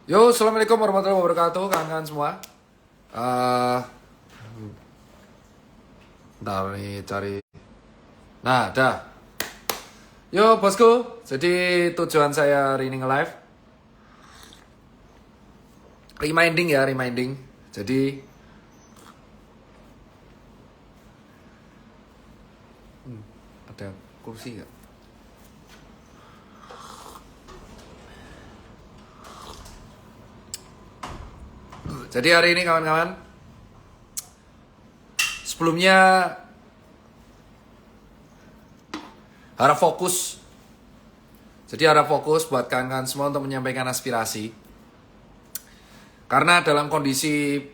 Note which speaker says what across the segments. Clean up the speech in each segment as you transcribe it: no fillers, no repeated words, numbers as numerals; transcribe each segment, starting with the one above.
Speaker 1: Yo, assalamualaikum warahmatullahi wabarakatuh, kawan-kawan semua. Eh, Bentar nih cari. Nah, dah. Yo, bosku. Jadi tujuan saya hari ini nge-live. Reminding ya, reminding. Jadi ada kursi nggak? Jadi hari ini kawan-kawan, sebelumnya harap fokus. Jadi harap fokus buat kawan-kawan semua untuk menyampaikan aspirasi. Karena dalam kondisi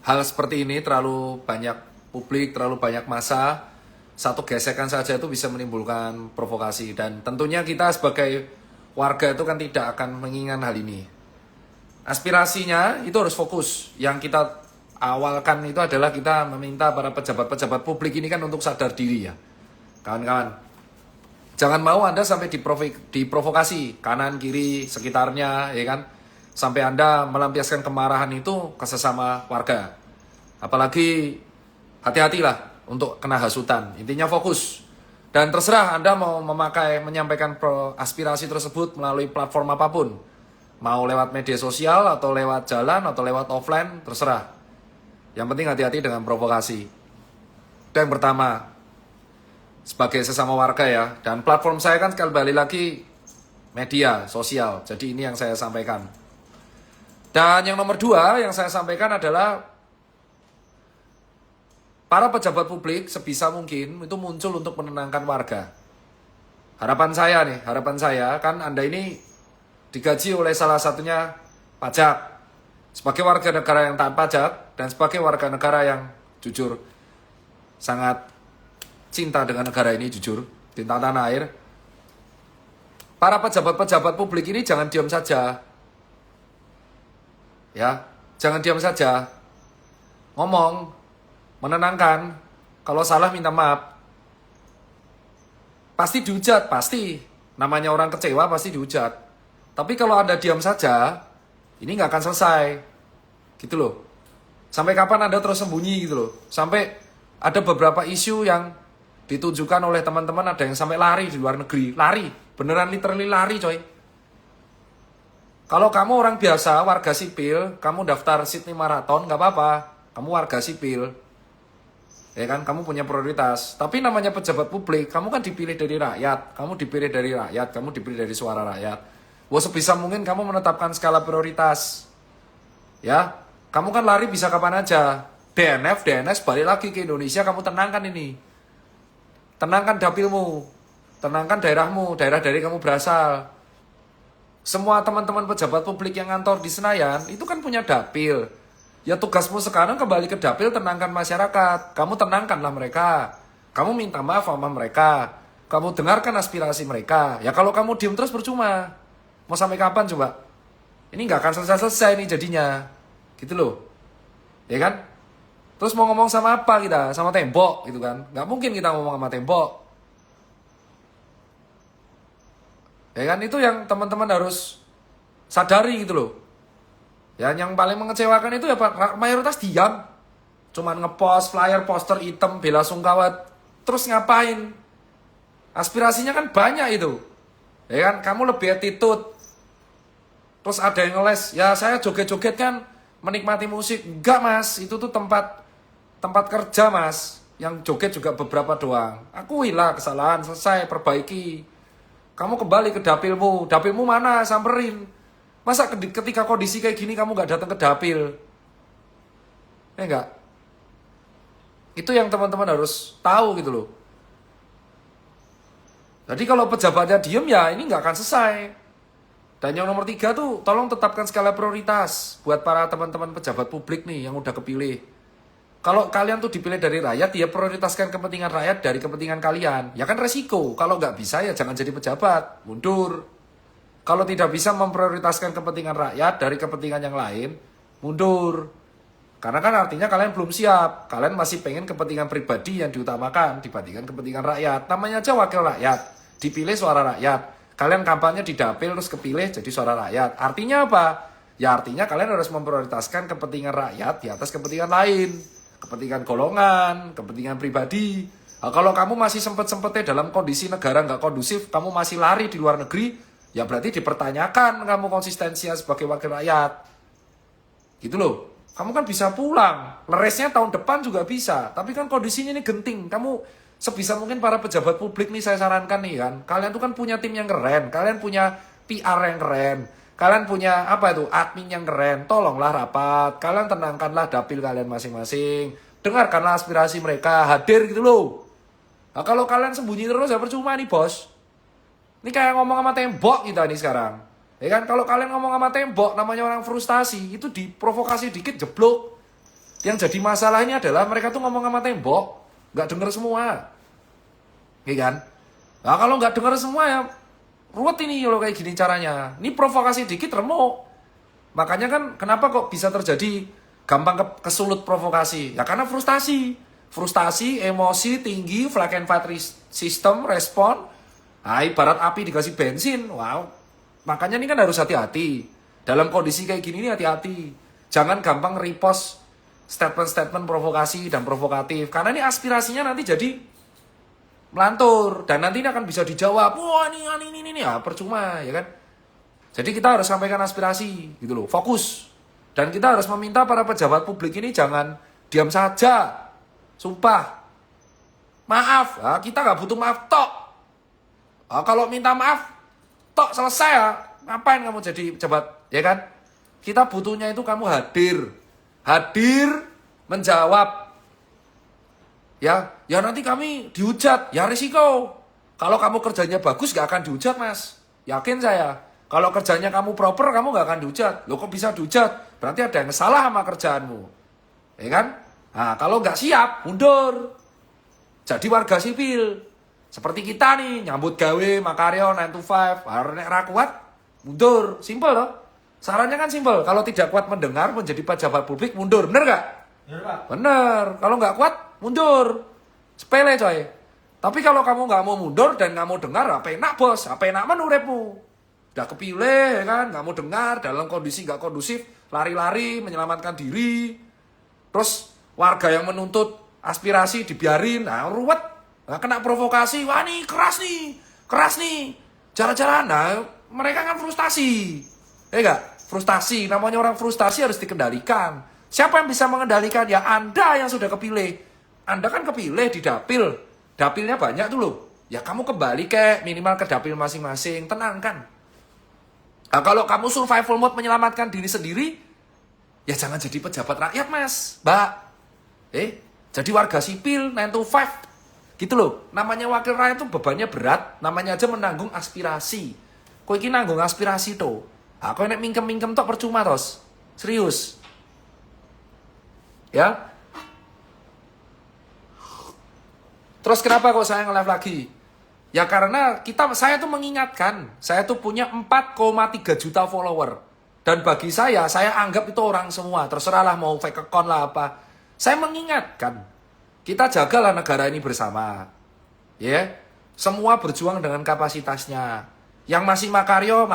Speaker 1: hal seperti ini terlalu banyak publik, terlalu banyak massa, satu gesekan saja itu bisa menimbulkan provokasi. Dan tentunya kita sebagai warga itu kan tidak akan menginginkan hal ini. Aspirasinya itu harus fokus. Yang kita awalkan itu adalah kita meminta para pejabat-pejabat publik ini kan untuk sadar diri ya. Kawan-kawan, jangan mau Anda sampai diprovokasi kanan, kiri, sekitarnya ya kan. Sampai Anda melampiaskan kemarahan itu ke sesama warga. Apalagi hati-hatilah untuk kena hasutan. Intinya fokus. Dan terserah Anda mau menyampaikan aspirasi tersebut melalui platform apapun. Mau lewat media sosial, atau lewat jalan, atau lewat offline, terserah. Yang penting hati-hati dengan provokasi. Itu yang pertama. Sebagai sesama warga ya. Dan platform saya kan sekali lagi media sosial. Jadi ini yang saya sampaikan. Dan yang nomor dua yang saya sampaikan adalah para pejabat publik sebisa mungkin itu muncul untuk menenangkan warga. Harapan saya kan Anda ini digaji oleh salah satunya pajak. Sebagai warga negara yang taat pajak dan sebagai warga negara yang jujur, sangat cinta dengan negara ini, jujur, cinta tanah air. Para pejabat-pejabat publik ini jangan diam saja. Ya, jangan diam saja. Ngomong, menenangkan, kalau salah minta maaf. Pasti dihujat, pasti. Namanya orang kecewa pasti dihujat. Tapi kalau Anda diam saja, ini nggak akan selesai. Gitu loh. Sampai kapan Anda terus sembunyi gitu loh. Sampai ada beberapa isu yang ditunjukkan oleh teman-teman, ada yang sampai lari di luar negeri. Lari. Beneran literally lari coy. Kalau kamu orang biasa, warga sipil, kamu daftar Sydney Marathon, nggak apa-apa. Kamu warga sipil. Ya kan, kamu punya prioritas. Tapi namanya pejabat publik, kamu kan dipilih dari rakyat. Kamu dipilih dari rakyat, kamu dipilih dari suara rakyat. Wah, sebisa mungkin kamu menetapkan skala prioritas. Ya, kamu kan lari bisa kapan aja. DNF, DNS, balik lagi ke Indonesia, kamu tenangkan ini. Tenangkan dapilmu. Tenangkan daerahmu, daerah dari kamu berasal. Semua teman-teman pejabat publik yang ngantor di Senayan, itu kan punya dapil. Ya tugasmu sekarang kembali ke dapil, tenangkan masyarakat. Kamu tenangkanlah mereka. Kamu minta maaf sama mereka. Kamu dengarkan aspirasi mereka. Ya kalau kamu diem terus percuma. Mau sampai kapan coba? Ini nggak akan selesai-selesai nih jadinya. Gitu loh. Ya kan? Terus mau ngomong sama apa kita? Sama tembok gitu kan? Nggak mungkin kita ngomong sama tembok. Ya kan? Itu yang teman-teman harus sadari gitu loh. Ya, yang paling mengecewakan itu ya mayoritas diam. Cuman ngepost flyer, poster hitam, bela sungkawa. Terus ngapain? Aspirasinya kan banyak itu. Ya kan? Kamu lebih attitude. Terus ada yang ngeles, ya saya joget-joget kan menikmati musik. Enggak mas, itu tuh tempat kerja mas. Yang joget juga beberapa doang. Akuilah kesalahan, selesai, perbaiki. Kamu kembali ke dapilmu. Dapilmu mana? Samperin. Masa ketika kondisi kayak gini kamu gak datang ke dapil? Enggak. Itu yang teman-teman harus tahu gitu loh. Jadi kalau pejabatnya diem ya ini gak akan selesai. Dan yang nomor 3 tuh, tolong tetapkan skala prioritas buat para teman-teman pejabat publik nih yang udah kepilih. Kalau kalian tuh dipilih dari rakyat, ya prioritaskan kepentingan rakyat dari kepentingan kalian. Ya kan resiko, kalau nggak bisa ya jangan jadi pejabat, mundur. Kalau tidak bisa memprioritaskan kepentingan rakyat dari kepentingan yang lain, mundur. Karena kan artinya kalian belum siap. Kalian masih pengen kepentingan pribadi yang diutamakan dibandingkan kepentingan rakyat. Namanya aja wakil rakyat, dipilih suara rakyat. Kalian kampanye di dapil terus kepilih jadi suara rakyat. Artinya apa? Ya artinya kalian harus memprioritaskan kepentingan rakyat di atas kepentingan lain. Kepentingan golongan, kepentingan pribadi. Nah, kalau kamu masih sempet-sempetnya dalam kondisi negara nggak kondusif, kamu masih lari di luar negeri, ya berarti dipertanyakan kamu konsistensinya sebagai wakil rakyat. Gitu loh. Kamu kan bisa pulang. Leresnya tahun depan juga bisa. Tapi kan kondisinya ini genting. Kamu sebisa mungkin para pejabat publik nih saya sarankan nih kan. Kalian tuh kan punya tim yang keren. Kalian punya PR yang keren. Kalian punya apa itu admin yang keren, tolonglah rapat, kalian tenangkanlah dapil kalian masing-masing, dengarkanlah aspirasi mereka, hadir gitu loh. Nah, kalau kalian sembunyi terus ya percuma nih bos. Ini kayak ngomong sama tembok kita nih sekarang, ya kan? Kalau kalian ngomong sama tembok, namanya orang frustasi, itu diprovokasi dikit jeblok. Yang jadi masalah ini adalah mereka tuh ngomong sama tembok, nggak denger semua, ya kan? Nah kalau nggak denger semua ya ruwet ini kalau kayak gini caranya. Ini provokasi dikit remuk. Makanya kan kenapa kok bisa terjadi gampang kesulut provokasi? Ya karena frustasi. Frustasi, emosi tinggi, flag and fight system, respon. Nah, ibarat api dikasih bensin. Wow. Makanya ini kan harus hati-hati. Dalam kondisi kayak gini ini hati-hati. Jangan gampang repost statement-statement provokasi dan provokatif. Karena ini aspirasinya nanti jadi melantur dan nanti ini akan bisa dijawab, wah ini ya percuma ya kan. Jadi kita harus sampaikan aspirasi gitu loh, fokus. Dan kita harus meminta para pejabat publik ini jangan diam saja, sumpah. Maaf, nah, kita nggak butuh maaf tok. Nah, kalau minta maaf tok selesai ya, ngapain kamu jadi pejabat ya kan. Kita butuhnya itu kamu hadir menjawab. Ya nanti kami dihujat, ya risiko. Kalau kamu kerjanya bagus gak akan dihujat mas, yakin saya. Kalau kerjanya kamu proper, kamu gak akan dihujat. Loh kok bisa dihujat? Berarti ada yang salah sama kerjaanmu, ya kan? Nah kalau gak siap, mundur. Jadi warga sipil. Seperti kita nih, nyambut gawe, makaryo, 9 to 5. Harus nek ra kuat, mundur. Simpel loh. Sarannya kan simpel. Kalau tidak kuat mendengar, menjadi pejabat publik, mundur. Bener gak?
Speaker 2: Bener, Pak.
Speaker 1: Bener. Kalau nggak kuat, mundur. Sepele coy. Tapi kalau kamu nggak mau mundur dan nggak mau dengar, apa enak bos? Apa enak menurutmu? Udah kepilih, ya kan? Nggak mau dengar, dalam kondisi nggak kondusif, lari-lari, menyelamatkan diri. Terus warga yang menuntut aspirasi dibiarin, nah ruwet. Nah, kena provokasi, wah nih keras nih. Cara-cara, nah mereka kan frustasi. Enggak? Frustasi, namanya orang frustasi harus dikendalikan. Siapa yang bisa mengendalikan? Ya Anda yang sudah kepilih. Anda kan kepilih di dapil. Dapilnya banyak tuh loh. Ya kamu kembali minimal ke dapil masing-masing. Tenangkan. Nah, kalau kamu survival mode menyelamatkan diri sendiri, ya jangan jadi pejabat rakyat mas, mbak. Jadi warga sipil 9 to 5. Gitu loh. Namanya wakil rakyat itu bebannya berat. Namanya aja menanggung aspirasi. Kok ini nanggung aspirasi tuh. Kok nek mingkem-mingkem tok percuma tos. Serius. Ya. Terus kenapa kok saya nge-live lagi? Ya karena saya tuh mengingatkan, saya tuh punya 4,3 juta follower. Dan bagi saya anggap itu orang semua. Terserahlah mau fake account lah apa. Saya mengingatkan, kita jagalah negara ini bersama. Ya. Semua berjuang dengan kapasitasnya. Yang masih makaryo.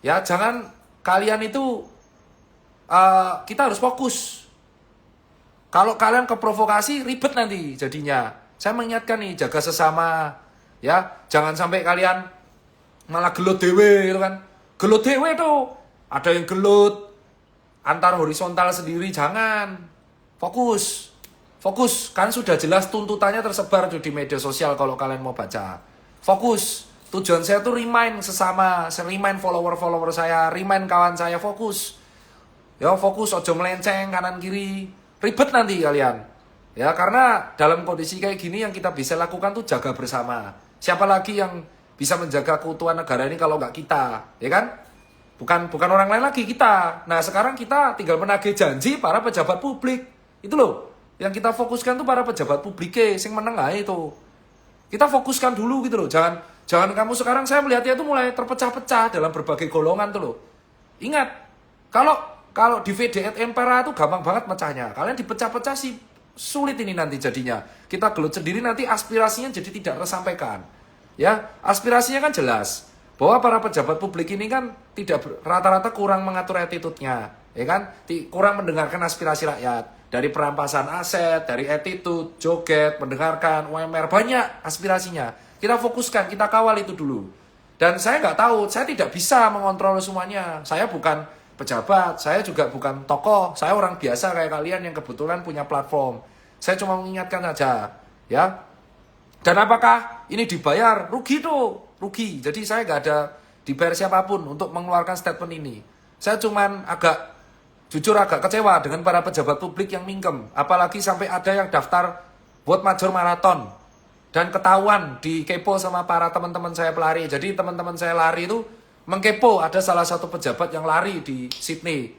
Speaker 1: Ya, jangan kalian itu kita harus fokus. Kalau kalian ke provokasi ribet nanti jadinya. Saya mengingatkan nih, jaga sesama. Ya, jangan sampai kalian malah gelut dewe gitu kan. Gelut dewe tuh. Ada yang gelut antar horizontal sendiri, jangan. Fokus. Kan sudah jelas tuntutannya tersebar di media sosial kalau kalian mau baca. Fokus. Tujuan saya tuh remind sesama, remind follower saya, remind kawan saya, fokus. Ya fokus, ojo melenceng kanan kiri. Ribet nanti kalian. Ya karena dalam kondisi kayak gini yang kita bisa lakukan tuh jaga bersama. Siapa lagi yang bisa menjaga keutuhan negara ini kalau nggak kita, ya kan? Bukan orang lain lagi, kita. Nah sekarang kita tinggal menagih janji para pejabat publik. Itu loh, yang kita fokuskan tuh para pejabat publik sing meneng ae itu. Kita fokuskan dulu gitu loh, Jangan kamu sekarang, saya melihatnya itu mulai terpecah-pecah dalam berbagai golongan tuh loh. Ingat, kalau di VDS Empera itu gampang banget mecahnya. Kalian dipecah-pecah sih sulit ini nanti jadinya. Kita gelut sendiri nanti aspirasinya jadi tidak tersampaikan. Ya, aspirasinya kan jelas. bahwa para pejabat publik ini kan rata-rata kurang mengatur attitude-nya, ya kan? Kurang mendengarkan aspirasi rakyat. Dari perampasan aset, dari attitude, joget, mendengarkan, UMR, banyak aspirasinya. Kita fokuskan, kita kawal itu dulu. Dan saya nggak tahu, saya tidak bisa mengontrol semuanya. Saya bukan pejabat, saya juga bukan tokoh, saya orang biasa kayak kalian yang kebetulan punya platform. Saya cuma mengingatkan saja, ya. Dan apakah ini dibayar? Rugi tuh, rugi. Jadi saya nggak ada dibayar siapapun untuk mengeluarkan statement ini. Saya cuman jujur agak kecewa dengan para pejabat publik yang mingkem. Apalagi sampai ada yang daftar buat major maraton. Dan ketahuan dikepo sama para teman-teman saya pelari. Jadi teman-teman saya lari itu mengkepo ada salah satu pejabat yang lari di Sydney.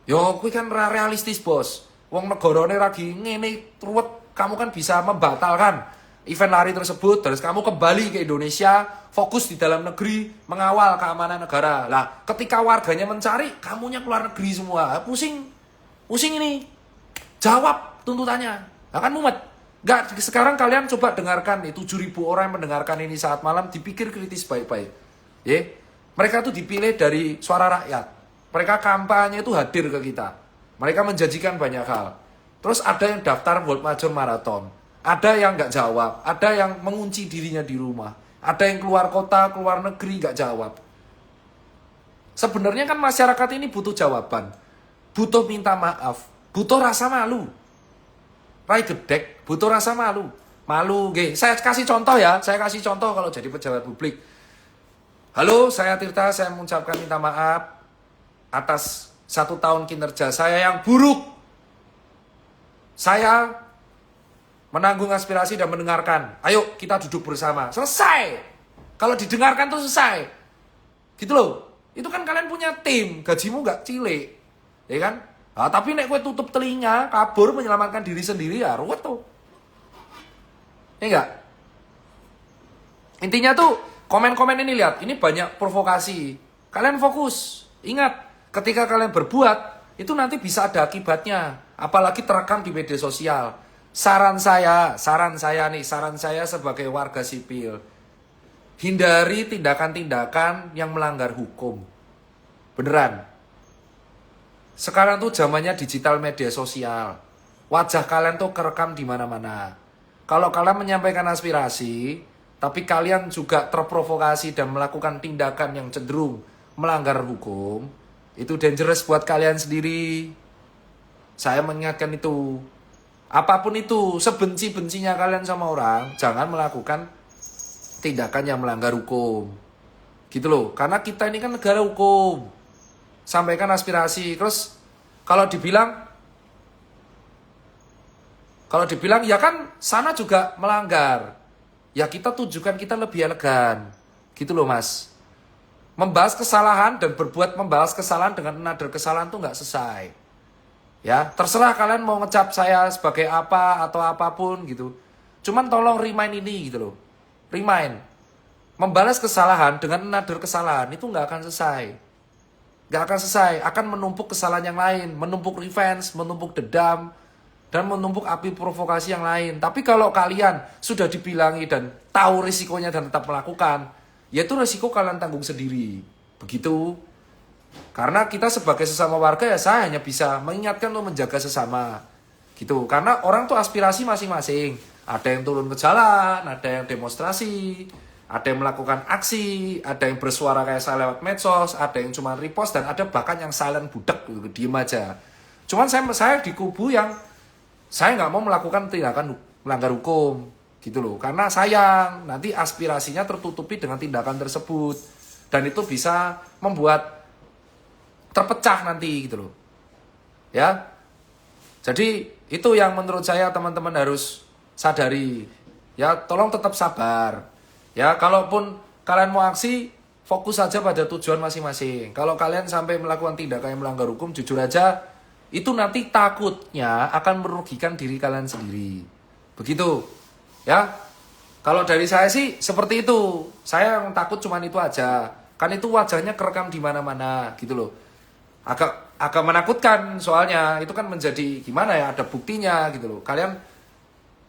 Speaker 1: Yo, kuwi kan realistis, Bos. Wong negarane lagi ngene ruwet, kamu kan bisa membatalkan event lari tersebut, terus kamu kembali ke Indonesia, fokus di dalam negeri, mengawal keamanan negara. Lah, ketika warganya mencari, kamunya keluar negeri semua. Pusing ini. Jawab tuntutannya. Akan mumet. Enggak, sekarang kalian coba dengarkan, 7.000 orang yang mendengarkan ini saat malam, dipikir kritis baik-baik. Ya, mereka tuh dipilih dari suara rakyat. Mereka kampanye itu hadir ke kita. Mereka menjanjikan banyak hal. Terus ada yang daftar buat major maraton. Ada yang nggak jawab. Ada yang mengunci dirinya di rumah. Ada yang keluar kota, keluar negeri nggak jawab. Sebenarnya kan masyarakat ini butuh jawaban. Butuh minta maaf. Butuh rasa malu. Rai gedek, butuh rasa malu. Malu, nggih. Saya kasih contoh ya. Saya kasih contoh kalau jadi pejabat publik. Halo, saya Tirta. Saya mengucapkan minta maaf atas 1 tahun kinerja saya yang buruk. Saya menanggung aspirasi dan mendengarkan. Ayo kita duduk bersama. Selesai. Kalau didengarkan tuh selesai. Gitu loh. Itu kan kalian punya tim. Gajimu gak cilik. Ya kan? Nah, tapi nek gue tutup telinga, kabur menyelamatkan diri sendiri ya ruwet tuh. Ya enggak? Intinya tuh komen-komen ini lihat. Ini banyak provokasi. Kalian fokus. Ingat. Ketika kalian berbuat, itu nanti bisa ada akibatnya. Apalagi terekam di media sosial. Saran saya sebagai warga sipil. Hindari tindakan-tindakan yang melanggar hukum. Beneran. Sekarang tuh zamannya digital media sosial. Wajah kalian tuh kerekam di mana-mana. Kalau kalian menyampaikan aspirasi, tapi kalian juga terprovokasi dan melakukan tindakan yang cenderung melanggar hukum, itu dangerous buat kalian sendiri. Saya mengingatkan itu. Apapun itu, sebenci-bencinya kalian sama orang, jangan melakukan tindakan yang melanggar hukum. Gitu loh. Karena kita ini kan negara hukum. Sampaikan aspirasi. Terus kalau dibilang ya kan sana juga melanggar. Ya kita tunjukkan kita lebih elegan. Gitu loh, Mas. Membahas kesalahan dan membalas kesalahan dengan another kesalahan tuh nggak selesai. Ya, terserah kalian mau ngecap saya sebagai apa atau apapun gitu. Cuman tolong remind ini gitu loh. Remind. Membalas kesalahan dengan another kesalahan itu nggak akan selesai. Nggak akan selesai. Akan menumpuk kesalahan yang lain. Menumpuk revenge, menumpuk dendam, dan menumpuk api provokasi yang lain. Tapi kalau kalian sudah dibilangi dan tahu risikonya dan tetap melakukan, ya itu resiko kalian tanggung sendiri. Begitu. Karena kita sebagai sesama warga ya saya hanya bisa mengingatkan untuk menjaga sesama. Gitu. Karena orang tuh aspirasi masing-masing. Ada yang turun ke jalan, ada yang demonstrasi, ada yang melakukan aksi, ada yang bersuara kayak saya lewat medsos, ada yang cuma repost, dan ada bahkan yang silent budak gitu, diem aja. Cuman saya di kubu yang saya nggak mau melakukan tindakan melanggar hukum. Gitu loh, karena sayang nanti aspirasinya tertutupi dengan tindakan tersebut dan itu bisa membuat terpecah nanti gitu loh. Ya. Jadi itu yang menurut saya teman-teman harus sadari. Ya, tolong tetap sabar. Ya, kalaupun kalian mau aksi, fokus saja pada tujuan masing-masing. Kalau kalian sampai melakukan tindakan yang melanggar hukum, jujur aja itu nanti takutnya akan merugikan diri kalian sendiri. Begitu. Ya, kalau dari saya sih seperti itu. Saya yang takut cuman itu aja. Kan itu wajahnya kerekam di mana-mana gitu loh. Agak menakutkan soalnya. Itu kan menjadi gimana ya, ada buktinya gitu loh. Kalian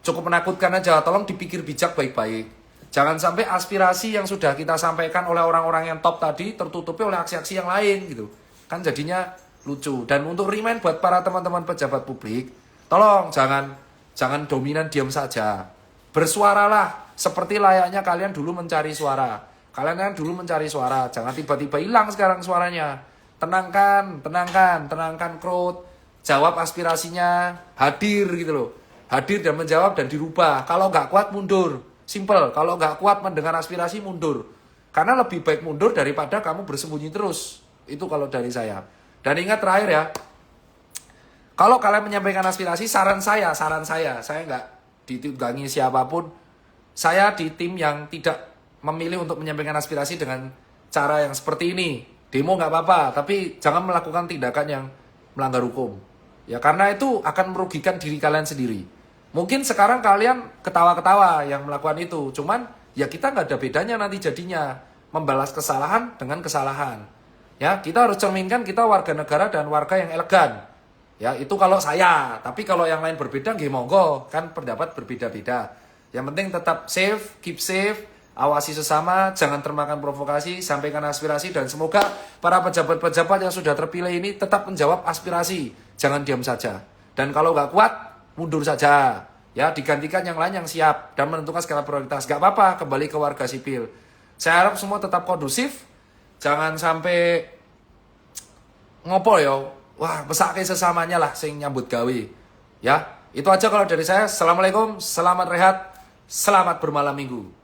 Speaker 1: cukup menakutkan aja. Tolong dipikir bijak baik-baik. Jangan sampai aspirasi yang sudah kita sampaikan oleh orang-orang yang top tadi tertutupi oleh aksi-aksi yang lain gitu. Kan jadinya lucu. Dan untuk remind buat para teman-teman pejabat publik, tolong jangan dominan diam saja. Bersuaralah seperti layaknya kalian dulu mencari suara. Kalian kan dulu mencari suara, jangan tiba-tiba hilang sekarang suaranya. Tenangkan crowd, jawab aspirasinya, hadir gitu loh. Hadir dan menjawab dan dirubah. Kalau nggak kuat mundur. Simple, kalau nggak kuat mendengar aspirasi mundur. Karena lebih baik mundur daripada kamu bersembunyi terus. Itu kalau dari saya. Dan ingat terakhir ya, kalau kalian menyampaikan aspirasi, saran saya nggak ditunggangi siapapun. Saya di tim yang tidak memilih untuk menyampaikan aspirasi dengan cara yang seperti ini. Demo nggak apa-apa, tapi jangan melakukan tindakan yang melanggar hukum. Ya karena itu akan merugikan diri kalian sendiri. Mungkin sekarang kalian ketawa-ketawa yang melakukan itu. Cuman ya kita nggak ada bedanya nanti jadinya. Membalas kesalahan dengan kesalahan. Ya kita harus cerminkan kita warga negara dan warga yang elegan. Ya itu kalau saya. Tapi kalau yang lain berbeda nggih monggo. Kan pendapat berbeda-beda. Yang penting tetap safe, keep safe. Awasi sesama, jangan termakan provokasi, sampaikan aspirasi. Dan semoga para pejabat-pejabat yang sudah terpilih ini tetap menjawab aspirasi. Jangan diam saja. Dan kalau nggak kuat, mundur saja, ya digantikan yang lain yang siap dan menentukan skala prioritas. Gak apa-apa, kembali ke warga sipil. Saya harap semua tetap kondusif, jangan sampai ngopo ya, wah besake sesamanya lah sing nyambut gawe. Ya, itu aja kalau dari saya. Assalamualaikum, selamat rehat, selamat bermalam minggu.